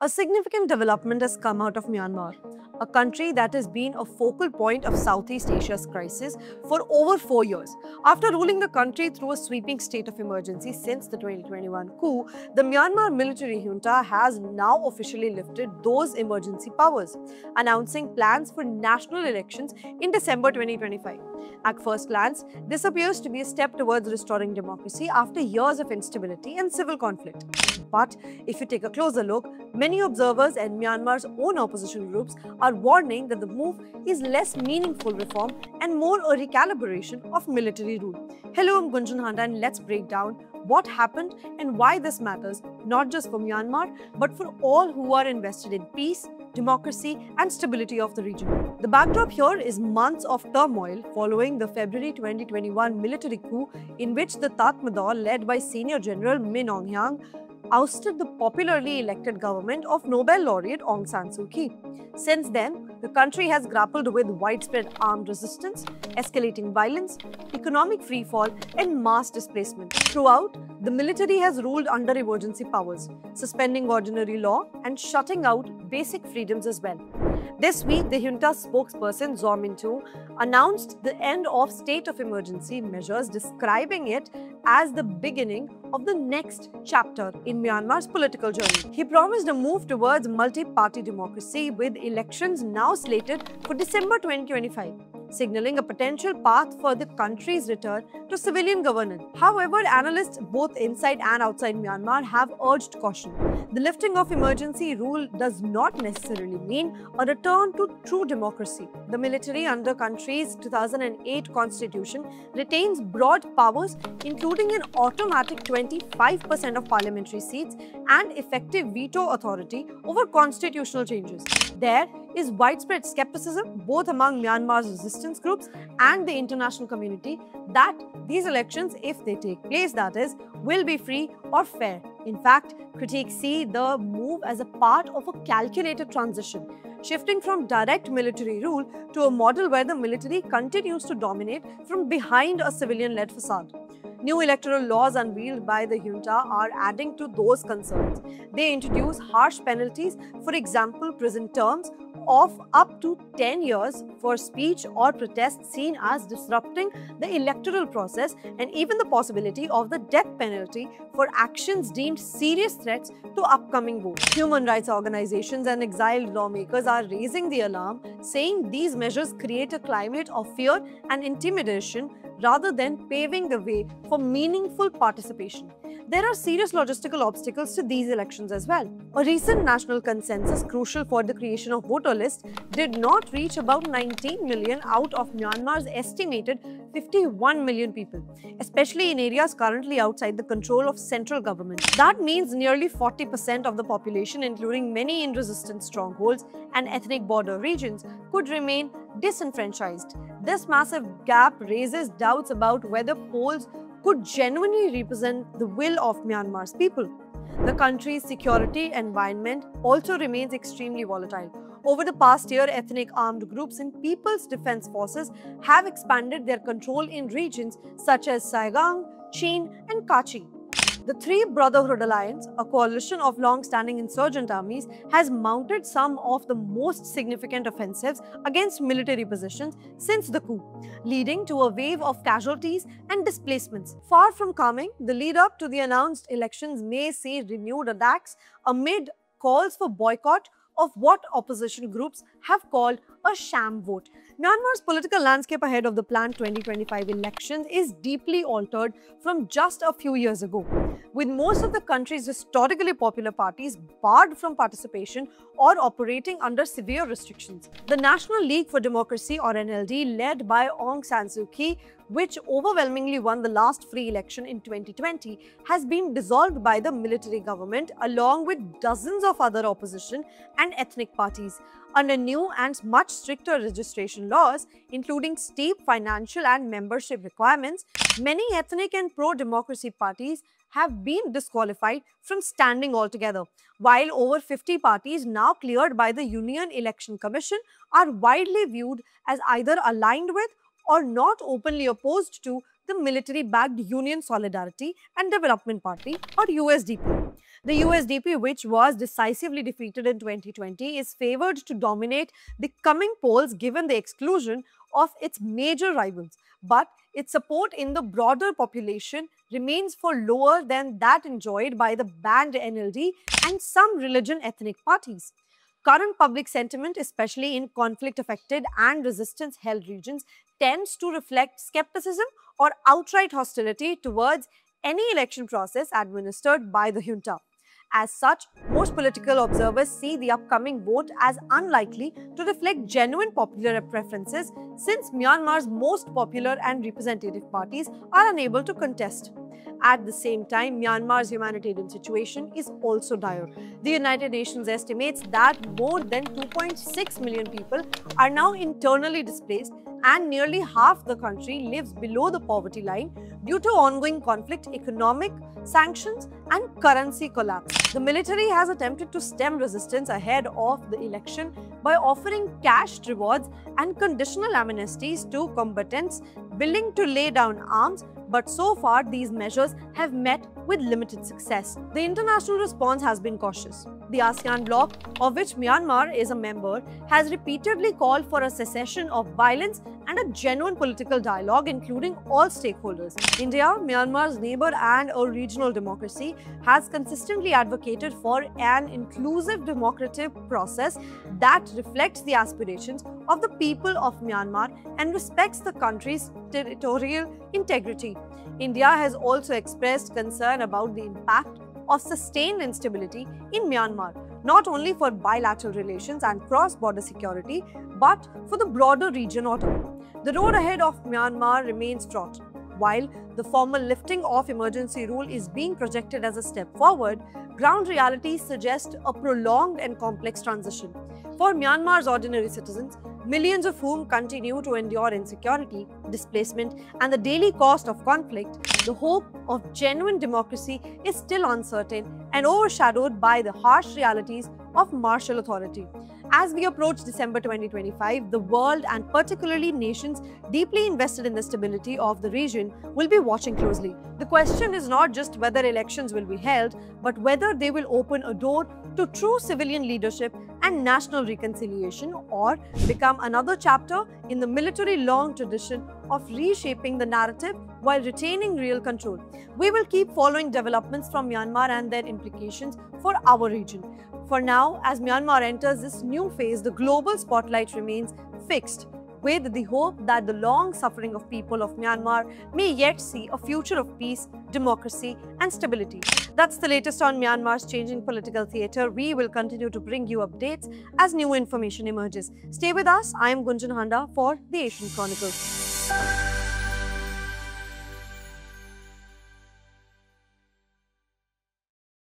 A significant development has come out of Myanmar, a country that has been a focal point of Southeast Asia's crisis for over 4 years. After ruling the country through a sweeping state of emergency since the 2021 coup, the Myanmar military junta has now officially lifted those emergency powers, announcing plans for national elections in December 2025. At first glance, this appears to be a step towards restoring democracy after years of instability and civil conflict. But if you take a closer look, many observers and Myanmar's own opposition groups are warning that the move is less meaningful reform and more a recalibration of military rule. Hello, I'm Gunjan Handa and let's break down what happened and why this matters not just for Myanmar but for all who are invested in peace, democracy and stability of the region. The backdrop here is months of turmoil following the February 2021 military coup in which the Tatmadaw led by Senior General Min Aung Hlaing ousted the popularly elected government of Nobel laureate Aung San Suu Kyi. Since then, the country has grappled with widespread armed resistance, escalating violence, economic freefall, and mass displacement. Throughout, the military has ruled under emergency powers, suspending ordinary law and shutting out basic freedoms as well. This week, the junta spokesperson Zaw Min Tung announced the end of state of emergency measures, describing it as the beginning of the next chapter in Myanmar's political journey. He promised a move towards multi-party democracy with elections now slated for December 2025, signaling a potential path for the country's return to civilian governance. However, analysts both inside and outside Myanmar have urged caution. The lifting of emergency rule does not necessarily mean a return to true democracy. The military under country's 2008 constitution retains broad powers, including an automatic 25% of parliamentary seats and effective veto authority over constitutional changes. There is widespread skepticism both among Myanmar's resistance groups and the international community that these elections, if they take place that is, will be free or fair. In fact, critics see the move as a part of a calculated transition, shifting from direct military rule to a model where the military continues to dominate from behind a civilian-led facade. New electoral laws unveiled by the junta are adding to those concerns. They introduce harsh penalties, for example, prison terms of up to 10 years for speech or protest seen as disrupting the electoral process, and even the possibility of the death penalty for actions deemed serious threats to upcoming votes. Human rights organizations and exiled lawmakers are raising the alarm, saying these measures create a climate of fear and intimidation rather than paving the way for meaningful participation. There are serious logistical obstacles to these elections as well. A recent national consensus crucial for the creation of voter list did not reach about 19 million out of Myanmar's estimated 51 million people, especially in areas currently outside the control of central government. That means nearly 40% of the population, including many in resistance strongholds and ethnic border regions, could remain disenfranchised. This massive gap raises doubts about whether polls could genuinely represent the will of Myanmar's people. The country's security environment also remains extremely volatile. Over the past year, ethnic armed groups and People's Defense Forces have expanded their control in regions such as Saigon, Chin, and Kachi. The Three Brotherhood Alliance, a coalition of long-standing insurgent armies, has mounted some of the most significant offensives against military positions since the coup, leading to a wave of casualties and displacements. Far from calming, the lead-up to the announced elections may see renewed attacks amid calls for boycott of what opposition groups have called a sham vote. Myanmar's political landscape ahead of the planned 2025 elections is deeply altered from just a few years ago, with most of the country's historically popular parties barred from participation or operating under severe restrictions. The National League for Democracy, or NLD, led by Aung San Suu Kyi, which overwhelmingly won the last free election in 2020, has been dissolved by the military government along with dozens of other opposition and ethnic parties. Under new and much stricter registration laws, including steep financial and membership requirements, many ethnic and pro-democracy parties have been disqualified from standing altogether, while over 50 parties now cleared by the Union Election Commission are widely viewed as either aligned with or not openly opposed to the military-backed Union Solidarity and Development Party, or USDP. The USDP, which was decisively defeated in 2020, is favoured to dominate the coming polls given the exclusion of its major rivals. But its support in the broader population remains far lower than that enjoyed by the banned NLD and some religion ethnic parties. Current public sentiment, especially in conflict-affected and resistance-held regions, tends to reflect skepticism or outright hostility towards any election process administered by the junta. As such, most political observers see the upcoming vote as unlikely to reflect genuine popular preferences since Myanmar's most popular and representative parties are unable to contest. At the same time, Myanmar's humanitarian situation is also dire. The United Nations estimates that more than 2.6 million people are now internally displaced and nearly half the country lives below the poverty line due to ongoing conflict, economic sanctions and currency collapse. The military has attempted to stem resistance ahead of the election by offering cash rewards and conditional amnesties to combatants willing to lay down arms, but so far these measures have met with limited success. The international response has been cautious. The ASEAN bloc, of which Myanmar is a member, has repeatedly called for a cessation of violence and a genuine political dialogue, including all stakeholders. India, Myanmar's neighbor and a regional democracy, has consistently advocated for an inclusive democratic process that reflects the aspirations of the people of Myanmar and respects the country's territorial integrity. India has also expressed concern about the impact of sustained instability in Myanmar, not only for bilateral relations and cross-border security, but for the broader region autonomy. The road ahead of Myanmar remains fraught. While the formal lifting of emergency rule is being projected as a step forward, ground realities suggest a prolonged and complex transition. For Myanmar's ordinary citizens, millions of whom continue to endure insecurity, displacement, and the daily cost of conflict, the hope of genuine democracy is still uncertain and overshadowed by the harsh realities of martial authority. As we approach December 2025, the world and particularly nations deeply invested in the stability of the region will be watching closely. The question is not just whether elections will be held, but whether they will open a door to true civilian leadership and national reconciliation or become another chapter in the military-long tradition of reshaping the narrative while retaining real control. We will keep following developments from Myanmar and their implications for our region. For now, as Myanmar enters this new phase, the global spotlight remains fixed, with the hope that the long suffering of people of Myanmar may yet see a future of peace, democracy and stability. That's the latest on Myanmar's changing political theatre. We will continue to bring you updates as new information emerges. Stay with us. I am Gunjan Handa for the Asian Chronicles.